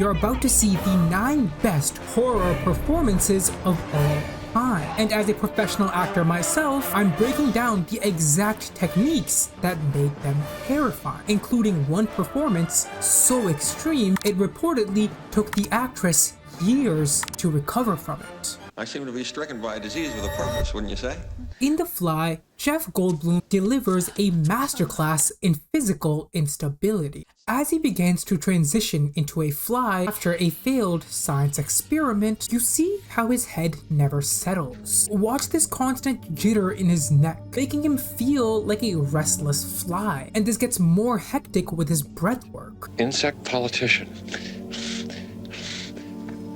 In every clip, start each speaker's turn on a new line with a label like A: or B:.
A: You're about to see the 9 best horror performances of all time. And as a professional actor myself, I'm breaking down the exact techniques that made them terrifying, including one performance so extreme it reportedly took the actress years to recover from it.
B: I seem to be stricken by a disease with a purpose, wouldn't you say?
A: In The Fly, Jeff Goldblum delivers a masterclass in physical instability. As he begins to transition into a fly after a failed science experiment, you see how his head never settles. Watch this constant jitter in his neck, making him feel like a restless fly, and this gets more hectic with his breath work.
C: Insect politician.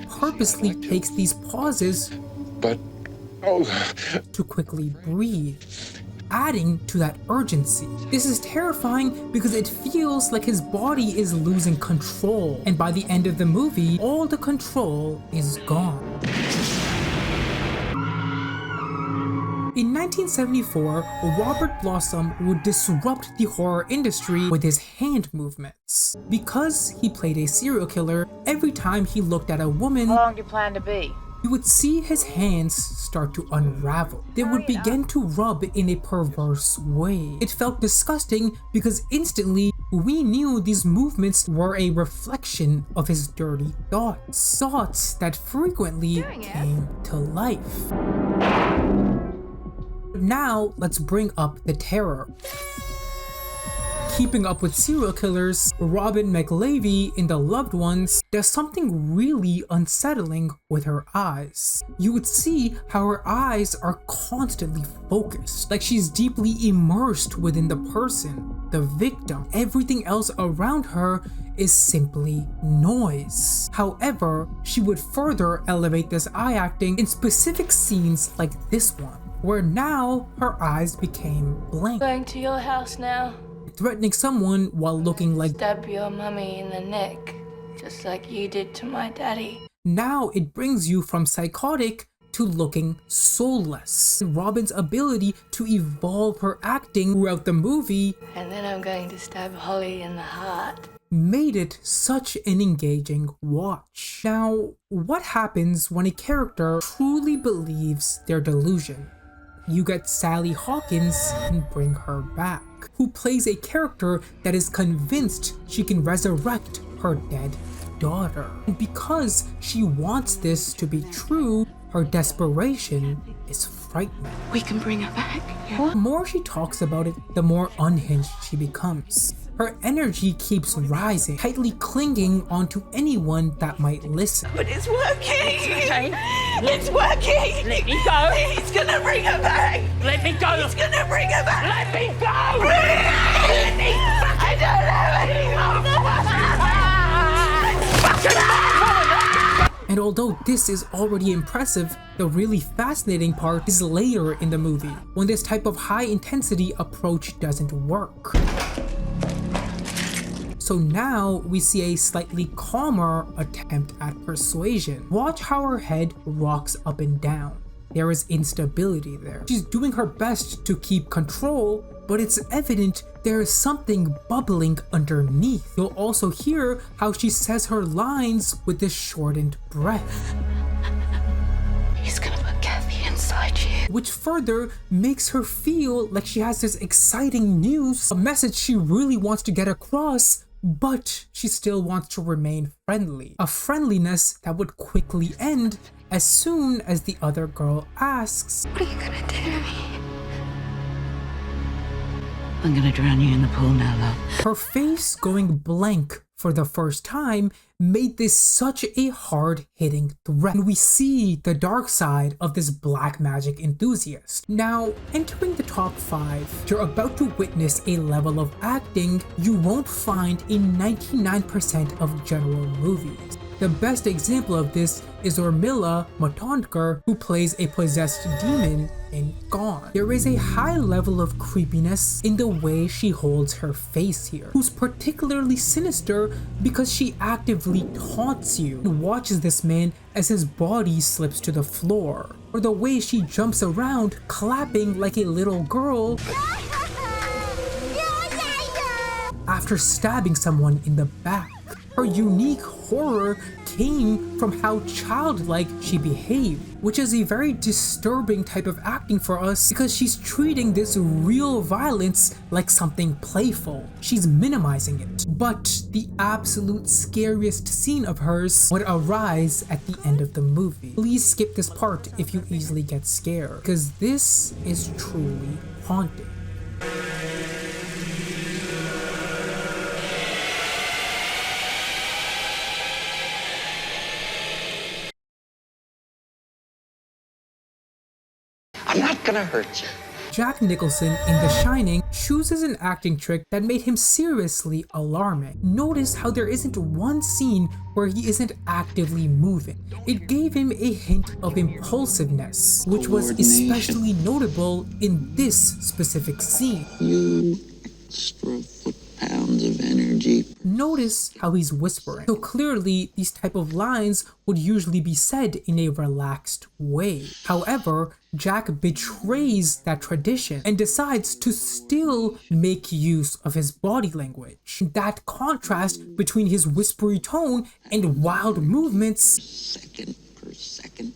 A: Purposely takes these pauses to quickly breathe, adding to that urgency. This is terrifying because it feels like his body is losing control, and by the end of the movie, all the control is gone. In 1974, Robert Blossom would disrupt the horror industry with his hand movements. Because he played a serial killer, every time he looked at a woman,
D: how long do you plan to be?
A: You would see his hands start to unravel. They would begin to rub in a perverse way. It felt disgusting because instantly we knew these movements were a reflection of his dirty thoughts. Thoughts that frequently came to life. Now let's bring up the terror. Keeping up with serial killers, Robin McLeavy in The Loved Ones does something really unsettling with her eyes. You would see how her eyes are constantly focused, like she's deeply immersed within the person, the victim. Everything else around her is simply noise. However, she would further elevate this eye acting in specific scenes like this one, where now her eyes became blank.
E: Going to your house now.
A: Threatening someone while looking like
E: stab your mummy in the neck, just like you did to my daddy.
A: Now it brings you from psychotic to looking soulless. Robin's ability to evolve her acting throughout the movie,
E: and then I'm going to stab Holly in the heart,
A: made it such an engaging watch. Now, what happens when a character truly believes their delusion? You get Sally Hawkins and bring her back, who plays a character that is convinced she can resurrect her dead daughter. And because she wants this to be true, her desperation is frightening.
E: We can bring her back.
A: Yeah. The more she talks about it, the more unhinged she becomes. Her energy keeps rising, tightly clinging onto anyone that might listen.
D: But it's working! It's working! Let me go! He's gonna bring her back! Let me go! He's gonna bring her back! Let me go! Let me go! I don't have any more!
A: And although this is already impressive, the really fascinating part is later in the movie, when this type of high-intensity approach doesn't work. So now we see a slightly calmer attempt at persuasion. Watch how her head rocks up and down. There is instability there. She's doing her best to keep control, but it's evident there is something bubbling underneath. You'll also hear how she says her lines with this shortened breath.
E: He's gonna put Kathy inside you.
A: Which further makes her feel like she has this exciting news, a message she really wants to get across, but she still wants to remain friendly. A friendliness that would quickly end as soon as the other girl asks,
E: "What are you gonna do to me?"
D: I'm gonna drown you in the pool now, love.
A: Her face going blank for the first time made this such a hard-hitting threat. And we see the dark side of this black magic enthusiast. Now, entering the top 5, you're about to witness a level of acting you won't find in 99% of general movies. The best example of this is Urmila Matondkar, who plays a possessed demon in Kaun. There is a high level of creepiness in the way she holds her face here, who's particularly sinister because she actively taunts you and watches this man as his body slips to the floor, or the way she jumps around clapping like a little girl after stabbing someone in the back. Her unique horror came from how childlike she behaved, which is a very disturbing type of acting for us because she's treating this real violence like something playful. She's minimizing it. But the absolute scariest scene of hers would arise at the end of the movie. Please skip this part if you easily get scared, because this is truly haunting.
B: I'm not gonna hurt you.
A: Jack Nicholson in The Shining chooses an acting trick that made him seriously alarming. Notice how there isn't one scene where he isn't actively moving. It gave him a hint of impulsiveness, which was especially notable in this specific scene.
C: You extra foot-pounds of energy.
A: Notice how he's whispering. So clearly, these type of lines would usually be said in a relaxed way. However, Jack betrays that tradition and decides to still make use of his body language. That contrast between his whispery tone and wild movements
C: Second per second.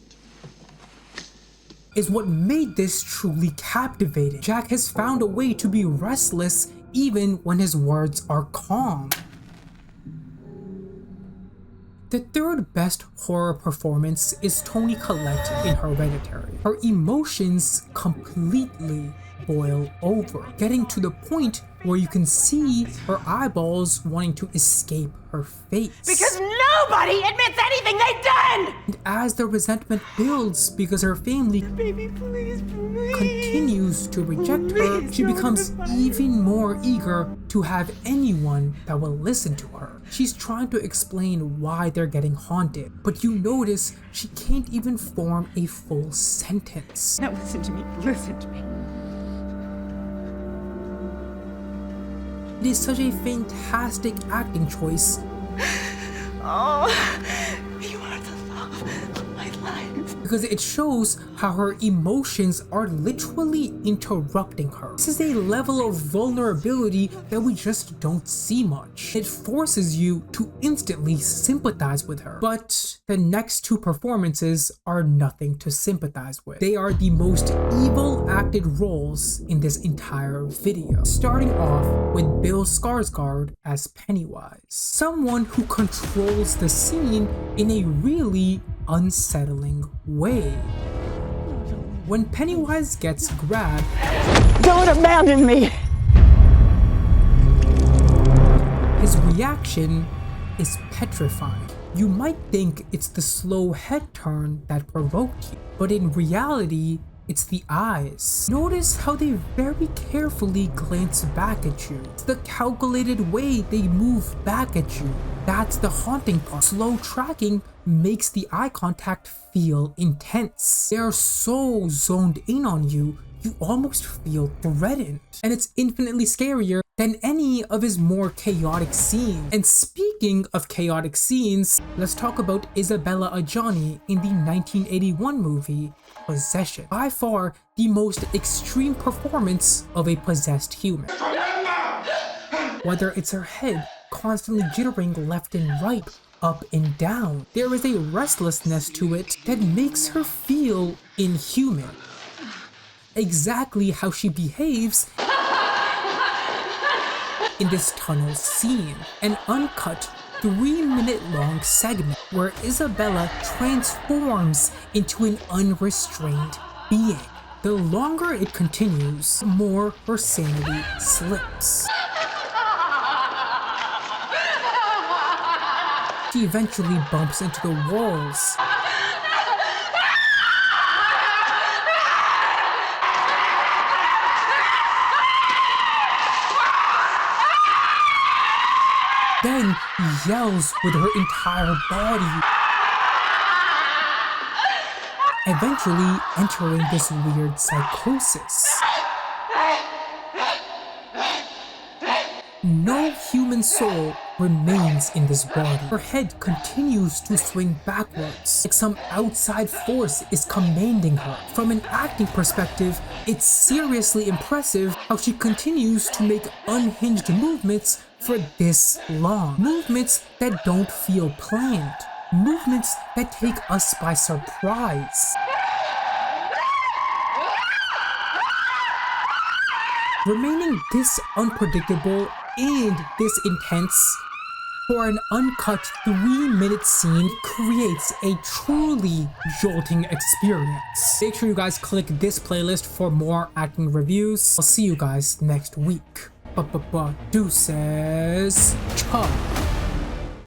A: is what made this truly captivating. Jack has found a way to be restless even when his words are calm. The third best horror performance is Toni Collette in Hereditary. Her emotions completely boil over, getting to the point where you can see her eyeballs wanting to escape her face.
D: Because nobody admits anything they've done!
A: And as the resentment builds because her family
D: Baby, please,
A: continues to reject her, she becomes even more eager to have anyone that will listen to her. She's trying to explain why they're getting haunted, but you notice she can't even form a full sentence.
D: Now listen to me, listen to me.
A: It is such a fantastic acting choice
D: Oh, you are the love of my life.
A: because it shows how her emotions are literally interrupting her. This is a level of vulnerability that we just don't see much. It forces you to instantly sympathize with her. But the next two performances are nothing to sympathize with. They are the most evil acted roles in this entire video. Starting off with Bill Skarsgård as Pennywise, someone who controls the scene in a really unsettling way. When Pennywise gets grabbed,
D: Don't abandon me!
A: his reaction is petrifying. You might think it's the slow head turn that provoked you, but in reality, it's the eyes. Notice how they very carefully glance back at you. It's the calculated way they move back at you. That's the haunting part. Slow tracking makes the eye contact feel intense. They are so zoned in on you, you almost feel threatened. And it's infinitely scarier than any of his more chaotic scenes. And speaking of chaotic scenes, let's talk about Isabella Adjani in the 1981 movie Possession. By far the most extreme performance of a possessed human. Whether it's her head constantly jittering left and right, up and down, there is a restlessness to it that makes her feel inhuman. Exactly how she behaves in this tunnel scene, an uncut 3-minute-long segment where Isabella transforms into an unrestrained being. The longer it continues, the more her sanity slips. She eventually bumps into the walls. Then yells with her entire body, eventually entering this weird psychosis. No human soul remains in this body. Her head continues to swing backwards, like some outside force is commanding her. From an acting perspective, it's seriously impressive how she continues to make unhinged movements for this long. Movements that don't feel planned. Movements that take us by surprise. Remaining this unpredictable and this intense for an uncut 3-minute scene creates a truly jolting experience. Make sure you guys click this playlist for more acting reviews. I'll see you guys next week. Deuces. Ciao.